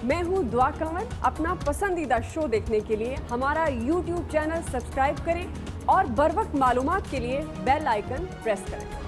मैं हूँ दुआ कंवर। अपना पसंदीदा शो देखने के लिए हमारा YouTube चैनल सब्सक्राइब करें और बर वक्त मालूमात के लिए बेल आइकन प्रेस करें।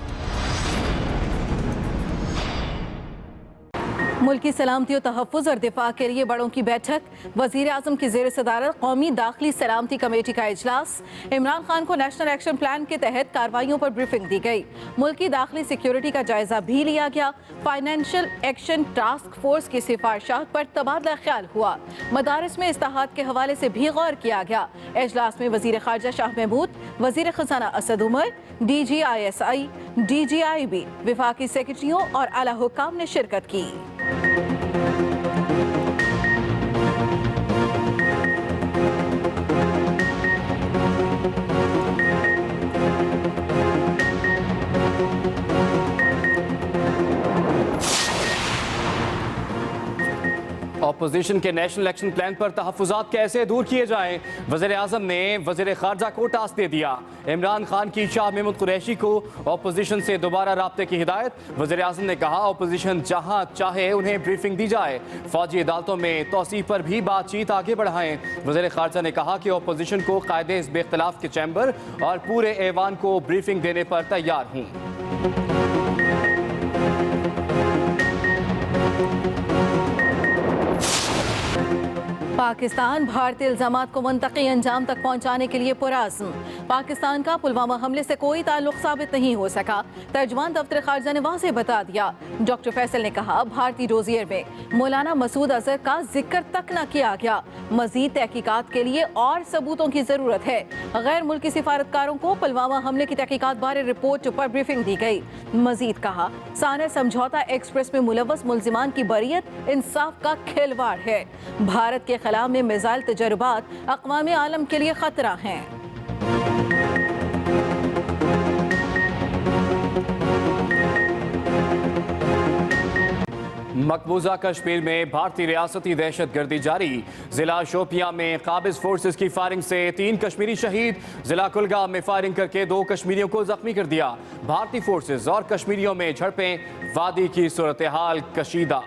मुल्की सलामती और तहफ़्फ़ुज़ और दिफा के लिए बड़ों की बैठक। वज़ीर आज़म की ज़ेर सदारत कौमी दाखिली सलामती कमेटी का इजलास। इमरान खान को नेशनल एक्शन प्लान के तहत कार्रवाइयों पर ब्रीफिंग दी गई। मुल्की दाखिली सिक्योरिटी का जायजा भी लिया गया। फाइनेंशियल एक्शन टास्क फोर्स की सिफारिशात पर तबादला ख्याल हुआ। मदारिस में इस्लाहात के हवाले से भी गौर किया गया। इजलास में वज़ीर ख़ारजा शाह महमूद, वज़ीर ख़ज़ाना असद उमर, DGISI, DGIB, वफाकी सेक्रेटरियों और आला हुक्काम ने शिरकत की। अपोजिशन के नेशनल एक्शन प्लान पर तहफ़्फ़ुज़ात कैसे दूर किए जाएं, वज़ीर आज़म ने वज़ीर ख़ारजा को टास्क दे दिया। इमरान खान की शाह महमूद कुरैशी को अपोजिशन से दोबारा राब्ते की हिदायत। वज़ीर आज़म ने कहा अपोजिशन जहां चाहे उन्हें ब्रीफिंग दी जाए। फ़ौजी अदालतों में तौसीफ़ पर भी बातचीत आगे बढ़ाएं। वज़ीर ख़ारजा ने कहा कि अपोजिशन को कायदे हिज़्ब इख्तिलाफ़ के चैम्बर और पूरे ऐवान को ब्रीफिंग देने पर तैयार हूँ। पाकिस्तान भारतीय इल्जामात को मुंतकी अंजाम तक पहुंचाने के लिए पुरअज़्म। पाकिस्तान का पुलवामा हमले से कोई ताल्लुक साबित नहीं हो सका। तर्जुमान दफ्तर खारजा ने वाज़ेह बता दिया। डॉक्टर फैसल ने कहा भारतीय डोजियर में मौलाना मसूद अजहर का जिक्र तक न किया गया। मजीद तहकीकात के लिए और सबूतों की जरूरत है। गैर मुल्की सिफारतकारों को पुलवामा हमले की तहकीकात बारे रिपोर्ट पर ब्रीफिंग दी गई। मजीद कहा साने समझौता एक्सप्रेस में मुलव्वस मुल्जिमान की बरियत इंसाफ का खिलवाड़ है। भारत के खिलाफ में मिसाइल तजर्बात अक़वाम आलम के लिए खतरा हैं। मकबूजा कश्मीर में भारतीय रियासती दहशत गर्दी जारी। जिला शोपियां में काबिज फोर्सेस की फायरिंग से 3 कश्मीरी शहीद। जिला कुलगाम में फायरिंग करके 2 कश्मीरियों को जख्मी कर दिया। भारतीय फोर्सेस और कश्मीरियों में झड़पें। वादी की सूरत हाल कशीदा।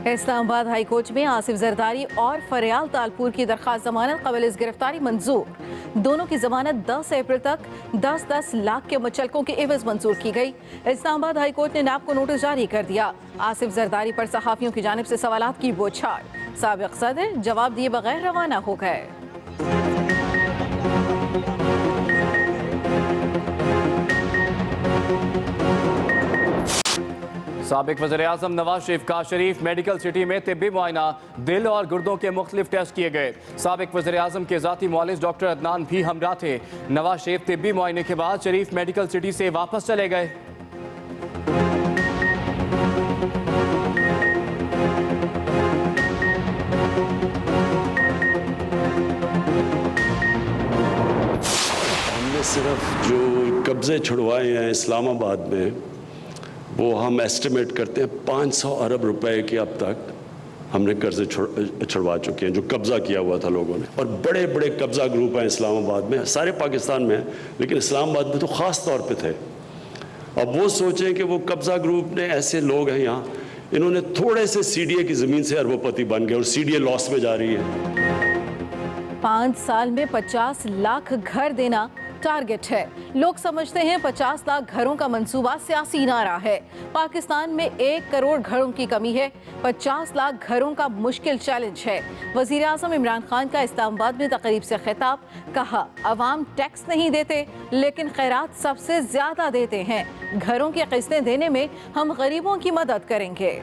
इस्लामाबाद हाई कोर्ट में आसिफ जरदारी और फरियाल तालपुर की दरखास्त जमानत कबल गिरफ्तारी मंजूर। दोनों की जमानत 10 अप्रैल तक 10-10 लाख के मुचलकों की एवज मंजूर की गई। इस्लामाबाद हाई कोर्ट ने नैब को नोटिस जारी कर दिया। आसिफ जरदारी पर सहाफियों की जानिब से सवालात की बौछार। साबिक सदर जवाब दिए बगैर रवाना हो गए। साबिक वज़ीर आज़म नवाज शरीफ का शरीफ मेडिकल सिटी में तिब्बी मुआयना। दिल और गुर्दों के मुख्तलिफ टेस्ट किए गए। साबिक वज़ीर आज़म के ज़ाती मुआलिज डॉक्टर अदनान भी हमरा थे। नवाज शरीफ तिब्बी मुआयने के बाद शरीफ मेडिकल सिटी से वापस चले गए। हमने सिर्फ जो कब्जे छुड़वाए हैं इस्लामाबाद में, वो हम एस्टिमेट करते हैं 500 अरब रुपए के अब तक हमने कर्जे छुड़वा चुके हैं, जो कब्जा किया हुआ था लोगों ने। और बड़े बड़े कब्जा ग्रुप हैं इस्लामाबाद में, सारे पाकिस्तान में, लेकिन इस्लामाबाद में तो ख़ास तौर पे थे। अब वो सोचें कि वो कब्जा ग्रुप ने ऐसे लोग हैं यहाँ, इन्होंने थोड़े से CDA की ज़मीन से अरबोपति बन गए और CDA लॉस में जा रही है। 5 साल में 50 लाख घर देना टारगेट है। लोग समझते हैं 50 लाख घरों का मंसूबा सियासी नारा है। पाकिस्तान में 1 करोड़ घरों की कमी है। 50 लाख घरों का मुश्किल चैलेंज है। वज़ीर आज़म इमरान खान का इस्लामाबाद में तकरीब से खिताब। कहा अवाम टैक्स नहीं देते लेकिन खैरात सबसे ज्यादा देते हैं। घरों की किस्तें देने में हम गरीबों की मदद करेंगे।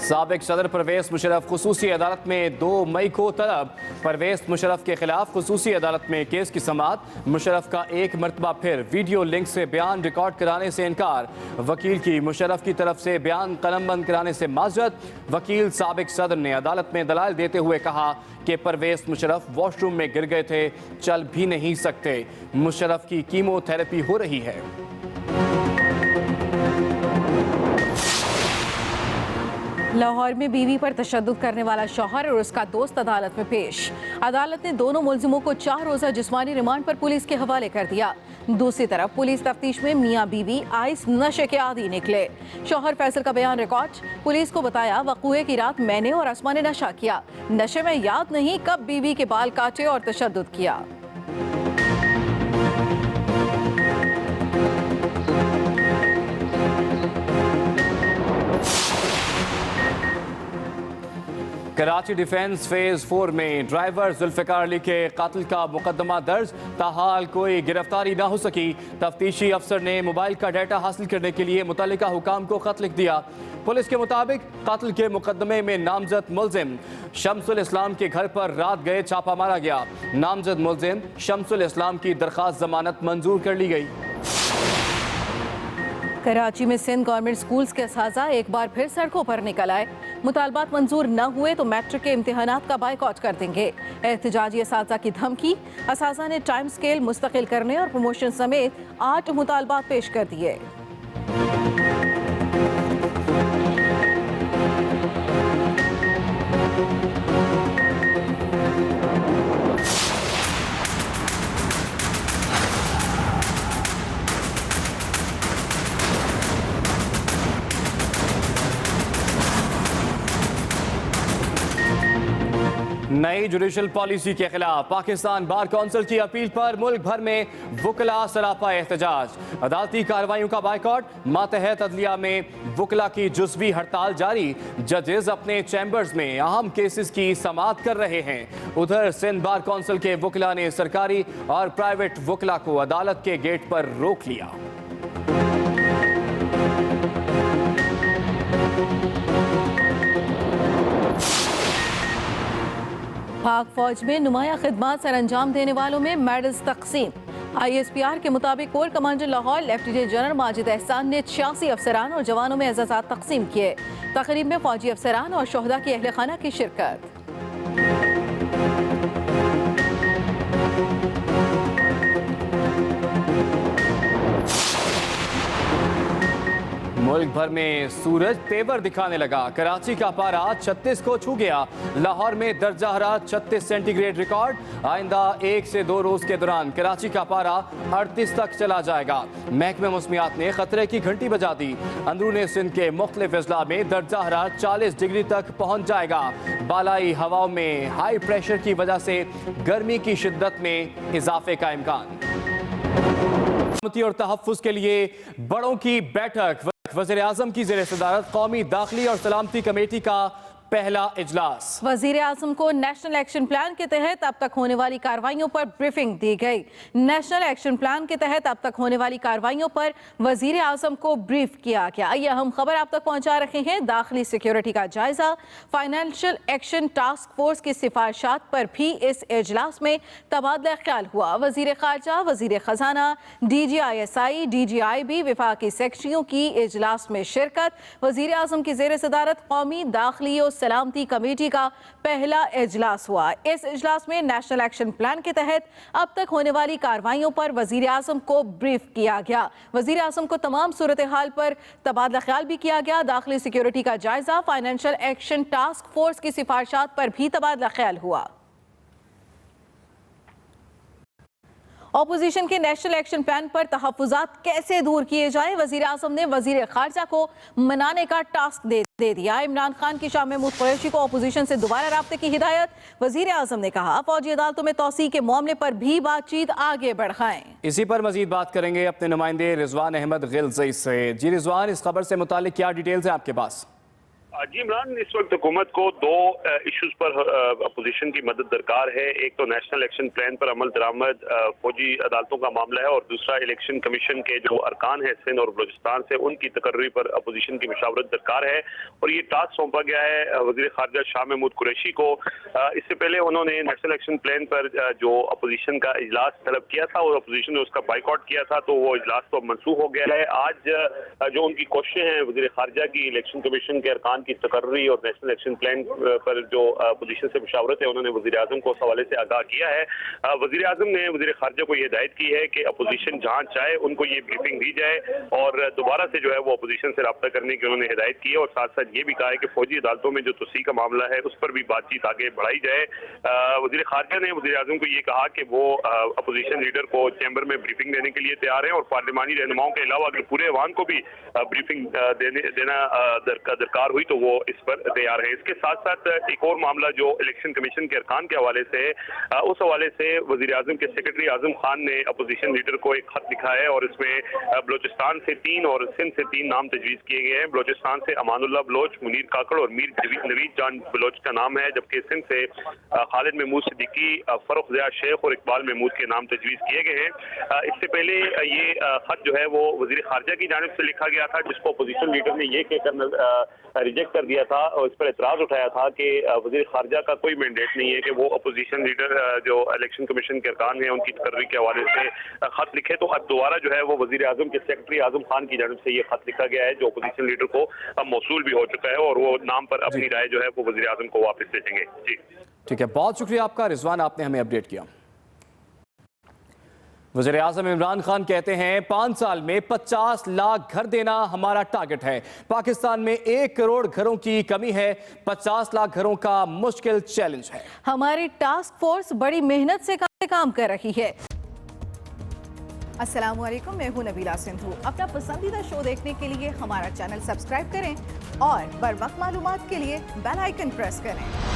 साबिक सदर परवेज मुशर्रफ खुसूसी अदालत में 2 मई को तलब। परवेज मुशर्रफ के खिलाफ खुसूसी अदालत में केस की समाअत। मुशर्रफ का एक मरतबा फिर वीडियो लिंक से बयान रिकॉर्ड कराने से इनकार। वकील की मुशर्रफ की तरफ से बयान कलमबंद कराने से माजरत। वकील साबिक सदर ने अदालत में दलाल देते हुए कहा कि परवेज मुशर्रफ वॉशरूम में गिर गए थे, चल भी नहीं सकते। मुशर्रफ की कीमोथेरेपी हो रही है। लाहौर में बीवी पर तशद्दुद करने वाला शौहर और उसका दोस्त अदालत में पेश। अदालत ने दोनों मुलजिमों को 4 रोज़ा जिस्मानी रिमांड पर पुलिस के हवाले कर दिया। दूसरी तरफ पुलिस तफ्तीश में मियां बीवी आइस नशे के आदी निकले। शौहर फैसल का बयान रिकॉर्ड। पुलिस को बताया, वक़ूए की रात मैंने और अस्मा ने नशा किया। नशे में याद नहीं कब बीवी के बाल काटे और तशद्दुद किया। कराची डिफेंस फेज 4 में ड्राइवर जुल्फिकार अली के कातिल का मुकदमा दर्ज, ताहाल कोई गिरफ्तारी न हो सकी। तफ्तीशी अफसर ने मोबाइल का डाटा हासिल करने के लिए मुतल्लिका हुकाम को खत लिख दिया। पुलिस के मुताबिक कातिल के मुकदमे में नामजद मुलजिम शम्सुल इस्लाम के घर पर रात गए छापा मारा गया। नामजद मुलजिम शम्सुल इस्लाम की दरख्वास्त जमानत मंजूर कर ली गई। कराची में सिंध गवर्नमेंट स्कूल्स के असाजा एक बार फिर सड़कों पर निकल आए। मुतालबात मंजूर न हुए तो मैट्रिक के इम्तिहानात का बाइकआउट कर देंगे। एहतजाजी असाजा की धमकी। असाजा ने टाइम स्केल मुस्तकिल करने और प्रमोशन समेत 8 मुतालबात पेश कर दिए। नई जुडिशल पॉलिसी के खिलाफ पाकिस्तान बार काउंसिल की अपील पर मुल्क भर में वुकला सरापा एहतजाज। अदालती कार्रवाइयों का बाइकआउट। मातहत अदलिया में वुकला की जुज़वी हड़ताल जारी। जजेस अपने चैम्बर्स में अहम केसेस की समाअत कर रहे हैं। उधर सिंध बार काउंसिल के वुकला ने सरकारी और प्राइवेट वुकला को अदालत के गेट पर रोक लिया। पाक फौज में नुमाया खिदमात सर अंजाम देने वालों में मेडल्स तकसीम। ISPR के मुताबिक core commander Lahore lieutenant general Majid एहसान ने 86 अफसरान और जवानों में एजाज़ात तकसीम किए। तकरीब में फौजी अफसरान और शोहदा की अहले खाना की शिरकत। मुल्क भर में सूरज तेवर दिखाने लगा। कराची का पारा 36 को छू गया। लाहौर में दर्जा हरारत 36 सेंटीग्रेड रिकॉर्ड। आइंदा 1 से 2 रोज के दौरान कराची का पारा 38 तक चला जाएगा। महकमे मौसमियात ने खतरे की घंटी बजा दी। अंदरूनी सिंध के मुख्तलिफ अजला में दर्जा हरारत 40 डिग्री तक पहुंच जाएगा। बालाई हवाओं में हाई प्रेशर की वजह से गर्मी की शिद्दत में इजाफे का इम्कान। और तहफ़्फ़ुज़ के लिए बड़ों की बैठक। वज़ीर आज़म की ज़ेर सदारत कौमी दाखिली और सलामती कमेटी का पहला इजलास। वज़ीर आज़म को नेशनल एक्शन प्लान के तहत अब तक होने वाली कार्रवाइयों पर ब्रीफिंग दी गई। नेशनल एक्शन प्लान के तहत अब तक होने वाली कार्रवाइयों पर वज़ीर आज़म को ब्रीफ किया गया। ये अहम खबर आप तक पहुंचा रहे हैं। दाखिली सिक्योरिटी का जायजा। फाइनेंशियल एक्शन टास्क फोर्स की सिफारिशात पर भी इस इजलास में तबादला ख्याल हुआ। वज़ीर ख़ारजा, वज़ीर ख़जाना, DGISI, DGIB, विफाकी सेक्रेटरियों की इजलास में शिरकत। वज़ीर आज़म की ज़ेर सदारत कौमी दाखिली और सलामती कमेटी का पहला इजलास हुआ। इस इजलास में नेशनल एक्शन प्लान के तहत अब तक होने वाली कार्रवाइयों पर वज़ीर आज़म को ब्रीफ किया गया। वज़ीर आज़म को तमाम सूरत हाल पर तबादला ख्याल भी किया गया। दाखिली सिक्योरिटी का जायजा, फाइनेंशियल एक्शन टास्क फोर्स की सिफारिशात पर भी तबादला ख्याल हुआ। ऑपोजिशन के नेशनल एक्शन प्लान पर तहफ़्फ़ुज़ात कैसे दूर किए जाएं, वज़ीर आज़म ने वज़ीर ख़ारजा को मनाने का टास्क दे दिया। इमरान खान की शाह महमूद कुरैशी को ऑपोजिशन से दोबारा राब्ते की हिदायत। वज़ीर आज़म ने कहा, फौजी अदालतों में तौसीक़ के मामले पर भी बातचीत आगे बढ़ाएं। इसी पर मजीद बात करेंगे अपने नुमाइंदे रिजवान अहमद गिलज़ई से। जी रिजवान, इस खबर से मुतालिक क्या डिटेल्स हैं आपके पास? जी इमरान, इस वक्त हुकूमत को 2 इश्यूज पर अपोजिशन की मदद दरकार है। एक तो नेशनल एक्शन प्लान पर अमल दरामद, फौजी अदालतों का मामला है, और दूसरा इलेक्शन कमीशन के जो अरकान है सिंध और बलूचिस्तान से, उनकी तकर्री पर अपोजिशन की मशावरत दरकार है। और ये टास्क सौंपा गया है वज़ीर ख़ारजा शाह महमूद कुरैशी को। इससे पहले उन्होंने नेशनल एक्शन प्लान पर जो अपोजिशन का इजलास तलब किया था और अपोजिशन ने उसका बाइकआउट किया था, तो वो इजलास तो मनसूख हो गया है। आज जो उनकी कोशिशें हैं वज़ीर ख़ारजा की इलेक्शन कमीशन के अरकान की तकर्री और नेशनल एक्शन प्लान पर जो अपोजिशन से मुशावरत है उन्होंने वज़ीर-ए-आज़म को उस हवाले से आगाह किया है। वज़ीर-ए-आज़म ने वज़ीर ख़ारजा को ये हिदायत की है कि अपोजिशन जहाँ चाहे उनको ये ब्रीफिंग दी जाए और दोबारा से जो है वो अपोजिशन से रब्ता करने की उन्होंने हिदायत की है और साथ साथ ये भी कहा है कि फौजी अदालतों में जो तोसी का मामला है उस पर भी बातचीत आगे बढ़ाई जाए। वज़ीर ख़ारजा ने वज़ीर-ए-आज़म को ये कहा कि वो अपोजिशन लीडर को चैम्बर में ब्रीफिंग देने के लिए तैयार हैं और पार्लिमानी रहनुमाओं के अलावा अगर पूरे अवाम को भी ब्रीफिंग देना दरकार हुई तो वो इस पर तैयार है। इसके साथ साथ एक और मामला जो इलेक्शन कमीशन के अरकान के हवाले से उस हवाले से वज़ीर-ए-आज़म के सेक्रेटरी आज़म खान ने अपोजिशन लीडर को एक खत लिखा है और इसमें बलोचिस्तान से 3 और सिंध से 3 नाम तजवीज़ किए गए हैं। बलोचिस्तान से अमानुल्लाह बलोच, मुनीर काकड़ और मीर नवीद जान बलोच का नाम है, जबकि सिंध से खालिद महमूद सिद्दीकी, फरुख ज़िया शेख और इकबाल महमूद के नाम तजवीज़ किए गए हैं। इससे पहले ये खत जो है वो वज़ीर ख़ारजा की जानिब से लिखा गया था जिसको अपोजिशन लीडर ने ये कहकर रिजेक्ट कर दिया था और इस पर एतराज़ उठाया था कि वज़ीर ख़ारजा का कोई मैंडेट नहीं है कि वो अपोजिशन लीडर जो इलेक्शन कमीशन के अरकान हैं उनकी तकर्री के हवाले से खत लिखे। तो अब दोबारा जो है वो वज़ीर-ए-आज़म के सेक्रेटरी आज़म खान की जानिब से ये खत लिखा गया है जो अपोजिशन लीडर को अब मौसूल भी हो चुका है और वो नाम पर अपनी राय जो है वो वज़ीर-ए-आज़म को वापस भेजेंगे। जी ठीक है, बहुत शुक्रिया आपका रिजवान, आपने हमें अपडेट किया। वज़ीर-ए-आज़म इमरान खान कहते हैं 5 साल में 50 लाख घर देना हमारा टारगेट है। पाकिस्तान में 1 करोड़ घरों की कमी है, 50 लाख घरों का मुश्किल चैलेंज है। हमारी टास्क फोर्स बड़ी मेहनत से काम कर रही है। अस्सलाम वालेकुम, मैं हूं नबीला सिंधु। अपना पसंदीदा शो देखने के लिए हमारा चैनल सब्सक्राइब करें और बर वक्त मालूमात के लिए बेल आइकन प्रेस करें।